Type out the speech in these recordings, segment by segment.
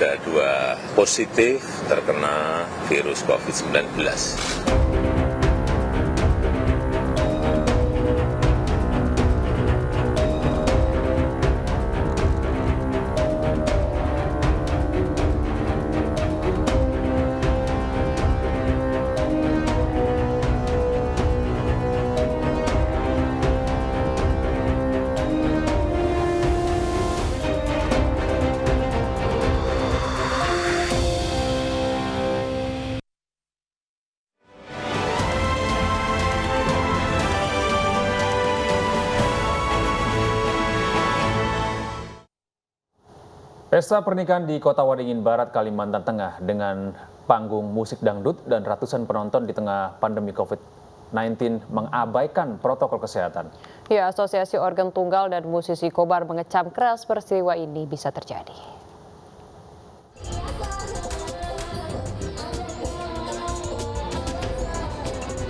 ada 2 positif terkena virus COVID-19. Pesta pernikahan di Kota Waringin Barat, Kalimantan Tengah dengan panggung musik dangdut dan ratusan penonton di tengah pandemi COVID-19 mengabaikan protokol kesehatan. Ya, Asosiasi Organ Tunggal dan Musisi Kobar mengecam keras peristiwa ini bisa terjadi.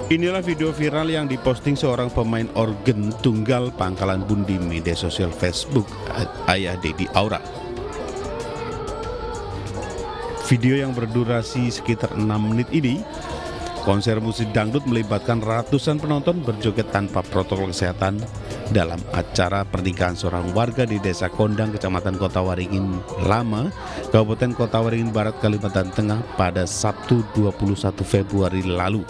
Inilah video viral yang diposting seorang pemain organ tunggal Pangkalan Bun di media sosial Facebook Ayah Dedi Aura. Video yang berdurasi sekitar 6 menit ini, konser musik dangdut melibatkan ratusan penonton berjoget tanpa protokol kesehatan dalam acara pernikahan seorang warga di Desa Kondang, Kecamatan Kota Waringin Lama, Kabupaten Kota Waringin Barat, Kalimantan Tengah pada Sabtu 21 Februari lalu.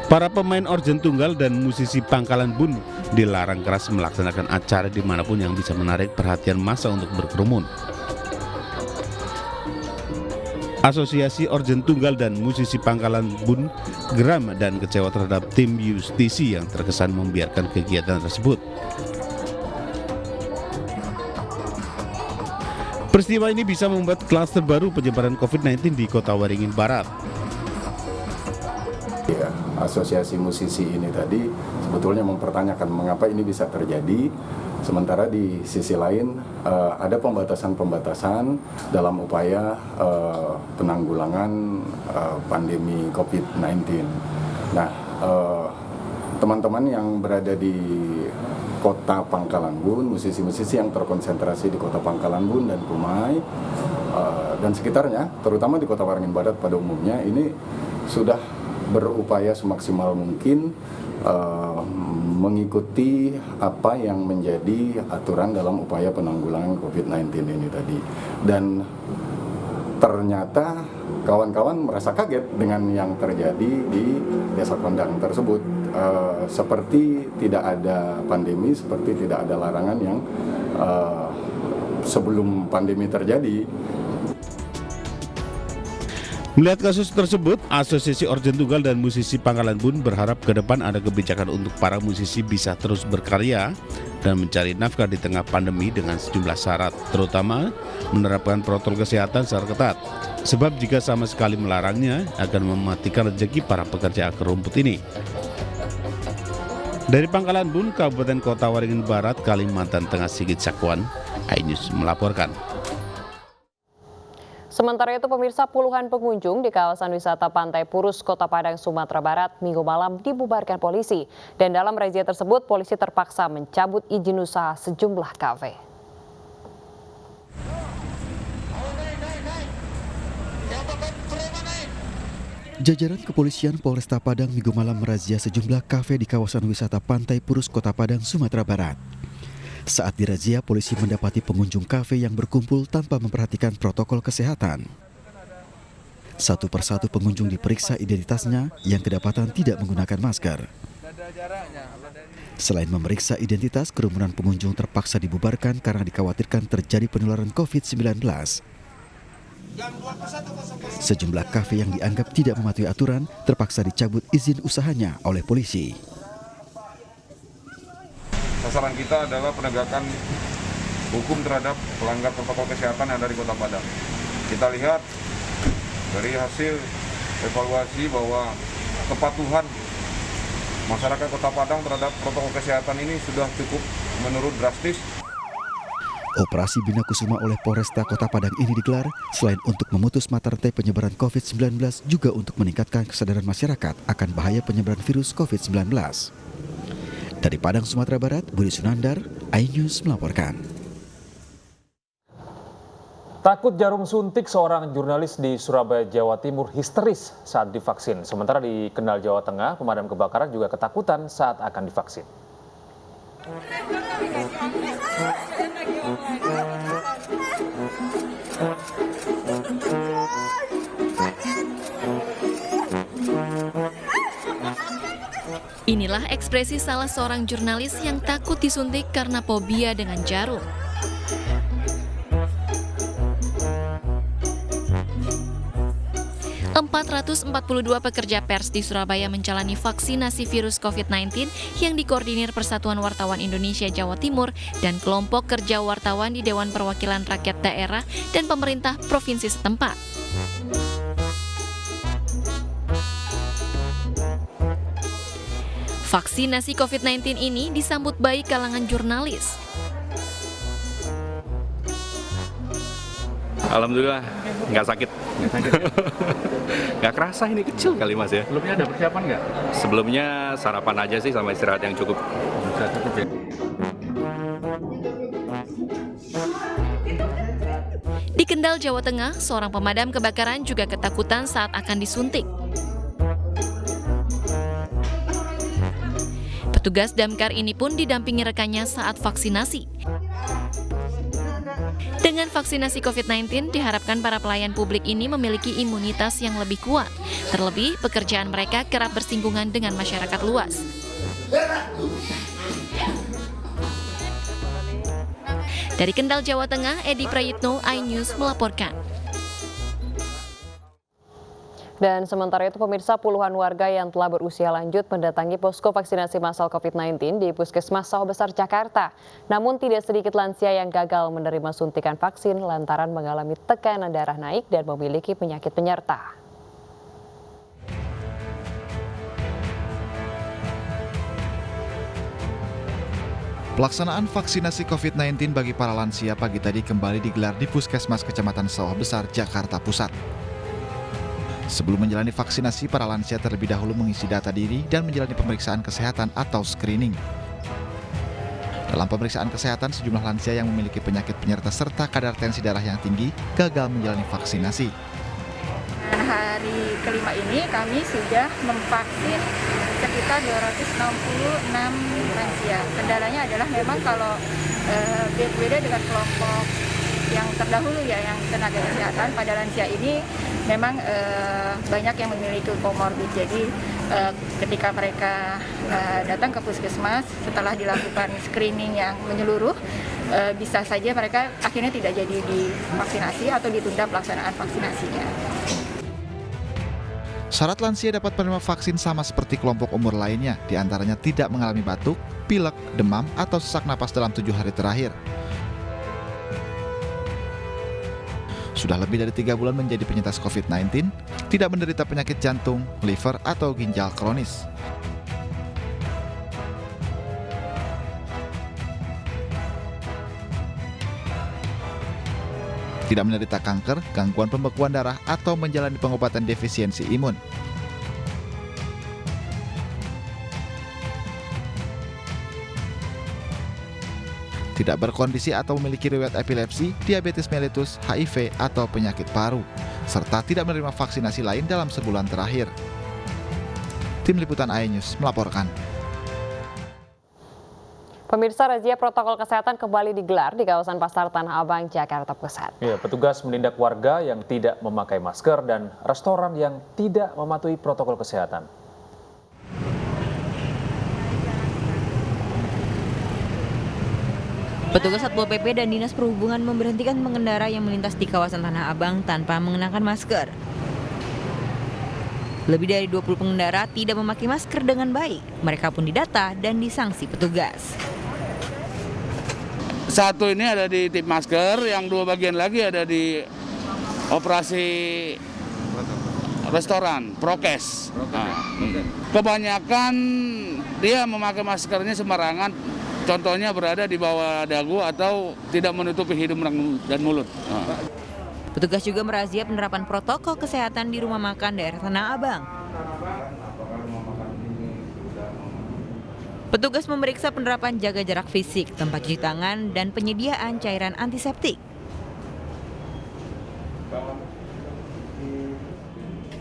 Para pemain organ tunggal dan musisi Pangkalan Bun dilarang keras melaksanakan acara dimanapun yang bisa menarik perhatian massa untuk berkerumun. Asosiasi Organ Tunggal dan Musisi Pangkalan Bun geram dan kecewa terhadap tim justisi yang terkesan membiarkan kegiatan tersebut. Peristiwa ini bisa membuat klaster baru penyebaran COVID-19 di Kota Waringin Barat. Ya, asosiasi musisi ini tadi sebetulnya mempertanyakan mengapa ini bisa terjadi, sementara di sisi lain ada pembatasan-pembatasan dalam upaya penanggulangan pandemi COVID-19. Nah, teman-teman yang berada di Kota Pangkalan Bun, musisi-musisi yang terkonsentrasi di Kota Pangkalan Bun dan Kumai dan sekitarnya, terutama di Kota Waringin Barat pada umumnya, ini sudah berupaya semaksimal mungkin mengikuti apa yang menjadi aturan dalam upaya penanggulangan COVID-19 ini tadi. Dan ternyata kawan-kawan merasa kaget dengan yang terjadi di Desa Kondang tersebut. Seperti tidak ada pandemi, seperti tidak ada larangan yang sebelum pandemi terjadi. Melihat kasus tersebut, Asosiasi Organ Tunggal dan Musisi Pangkalan Bun berharap ke depan ada kebijakan untuk para musisi bisa terus berkarya dan mencari nafkah di tengah pandemi dengan sejumlah syarat, terutama menerapkan protokol kesehatan secara ketat. Sebab jika sama sekali melarangnya, akan mematikan rezeki para pekerja akar rumput ini. Dari Pangkalan Bun, Kabupaten Kota Waringin Barat, Kalimantan Tengah, Sigit Sakwan, iNews melaporkan. Sementara itu, pemirsa, puluhan pengunjung di kawasan wisata Pantai Purus, Kota Padang, Sumatera Barat, Minggu malam dibubarkan polisi. Dan dalam razia tersebut, polisi terpaksa mencabut izin usaha sejumlah kafe. Jajaran kepolisian Polresta Padang Minggu malam merazia sejumlah kafe di kawasan wisata Pantai Purus, Kota Padang, Sumatera Barat. Saat dirazia, polisi mendapati pengunjung kafe yang berkumpul tanpa memperhatikan protokol kesehatan. Satu persatu pengunjung diperiksa identitasnya yang kedapatan tidak menggunakan masker. Selain memeriksa identitas, kerumunan pengunjung terpaksa dibubarkan karena dikhawatirkan terjadi penularan COVID-19. Sejumlah kafe yang dianggap tidak mematuhi aturan terpaksa dicabut izin usahanya oleh polisi. Sasaran kita adalah penegakan hukum terhadap pelanggar protokol kesehatan yang ada di Kota Padang. Kita lihat dari hasil evaluasi bahwa kepatuhan masyarakat Kota Padang terhadap protokol kesehatan ini sudah cukup menurun drastis. Operasi Bina Kusuma oleh Polresta Kota Padang ini digelar selain untuk memutus mata rantai penyebaran COVID-19 juga untuk meningkatkan kesadaran masyarakat akan bahaya penyebaran virus COVID-19. Dari Padang, Sumatera Barat, Budi Sunandar, iNews melaporkan. Takut jarum suntik, seorang jurnalis di Surabaya, Jawa Timur histeris saat divaksin. Sementara di Kendal, Jawa Tengah, pemadam kebakaran juga ketakutan saat akan divaksin. Inilah ekspresi salah seorang jurnalis yang takut disuntik karena fobia dengan jarum. ...442 pekerja pers di Surabaya menjalani vaksinasi virus COVID-19 yang dikoordinir Persatuan Wartawan Indonesia Jawa Timur dan kelompok kerja wartawan di Dewan Perwakilan Rakyat Daerah dan pemerintah provinsi setempat. Vaksinasi COVID-19 ini disambut baik kalangan jurnalis. Alhamdulillah, nggak sakit. Nggak kerasa, ini kecil kali Mas ya. Sebelumnya ada persiapan nggak? Sebelumnya sarapan aja sih sama istirahat yang cukup. Di Kendal, Jawa Tengah, seorang pemadam kebakaran juga ketakutan saat akan disuntik. Petugas damkar ini pun didampingi rekannya saat vaksinasi. Dengan vaksinasi COVID-19, diharapkan para pelayan publik ini memiliki imunitas yang lebih kuat. Terlebih, pekerjaan mereka kerap bersinggungan dengan masyarakat luas. Dari Kendal, Jawa Tengah, Edi Prayitno, iNews melaporkan. Dan sementara itu pemirsa, puluhan warga yang telah berusia lanjut mendatangi posko vaksinasi massal COVID-19 di Puskesmas Sawah Besar, Jakarta. Namun tidak sedikit lansia yang gagal menerima suntikan vaksin lantaran mengalami tekanan darah naik dan memiliki penyakit penyerta. Pelaksanaan vaksinasi COVID-19 bagi para lansia pagi tadi kembali digelar di Puskesmas Kecamatan Sawah Besar, Jakarta Pusat. Sebelum menjalani vaksinasi, para lansia terlebih dahulu mengisi data diri dan menjalani pemeriksaan kesehatan atau screening. Dalam pemeriksaan kesehatan, sejumlah lansia yang memiliki penyakit penyerta serta kadar tensi darah yang tinggi gagal menjalani vaksinasi. Hari kelima ini kami sudah memvaksin sekitar 266 lansia. Kendalanya adalah memang kalau beda dengan kelompok yang terdahulu ya, yang tenaga kesehatan, pada lansia ini memang banyak yang memiliki komorbid. Jadi ketika mereka datang ke puskesmas setelah dilakukan screening yang menyeluruh, bisa saja mereka akhirnya tidak jadi divaksinasi atau ditunda pelaksanaan vaksinasinya. Syarat lansia dapat menerima vaksin sama seperti kelompok umur lainnya, diantaranya tidak mengalami batuk, pilek, demam, atau sesak napas dalam 7 hari terakhir. Sudah lebih dari 3 bulan menjadi penyintas COVID-19, tidak menderita penyakit jantung, liver, atau ginjal kronis. Tidak menderita kanker, gangguan pembekuan darah, atau menjalani pengobatan defisiensi imun. Tidak berkondisi atau memiliki riwayat epilepsi, diabetes mellitus, HIV, atau penyakit paru, serta tidak menerima vaksinasi lain dalam sebulan terakhir. Tim Liputan iNews melaporkan. Pemirsa, razia protokol kesehatan kembali digelar di kawasan Pasar Tanah Abang, Jakarta Pusat. Ya, petugas menindak warga yang tidak memakai masker dan restoran yang tidak mematuhi protokol kesehatan. Petugas Satpol PP dan Dinas Perhubungan memberhentikan pengendara yang melintas di kawasan Tanah Abang tanpa mengenakan masker. Lebih dari 20 pengendara tidak memakai masker dengan baik. Mereka pun didata dan disanksi petugas. Satu ini ada di tip masker, yang 2 bagian lagi ada di operasi restoran, prokes. Nah, kebanyakan dia memakai maskernya sembarangan, contohnya berada di bawah dagu atau tidak menutupi hidung dan mulut. Nah. Petugas juga merazia penerapan protokol kesehatan di rumah makan daerah Tanah Abang. Petugas memeriksa penerapan jaga jarak fisik, tempat cuci tangan, dan penyediaan cairan antiseptik.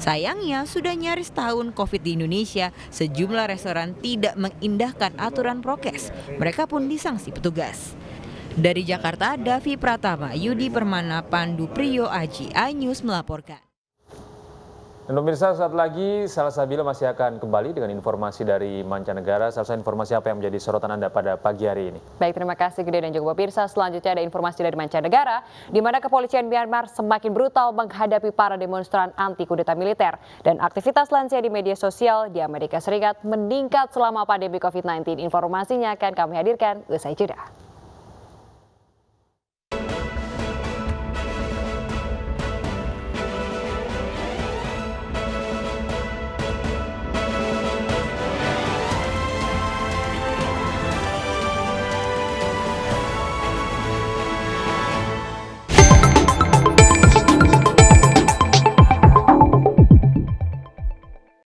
Sayangnya, sudah nyaris tahun COVID di Indonesia, sejumlah restoran tidak mengindahkan aturan prokes. Mereka pun disangsi petugas. Dari Jakarta, Davi Pratama, Yudi Permana, Pandu Priyo Aji, iNews melaporkan. Dan pemirsa, saat lagi Salsabila masih akan kembali dengan informasi dari mancanegara. Salsa, informasi apa yang menjadi sorotan Anda pada pagi hari ini? Baik, terima kasih Gede dan juga pemirsa. Selanjutnya ada informasi dari mancanegara, di mana kepolisian Myanmar semakin brutal menghadapi para demonstran anti kudeta militer. Dan aktivitas lansia di media sosial di Amerika Serikat meningkat selama pandemi COVID-19. Informasinya akan kami hadirkan usai jeda.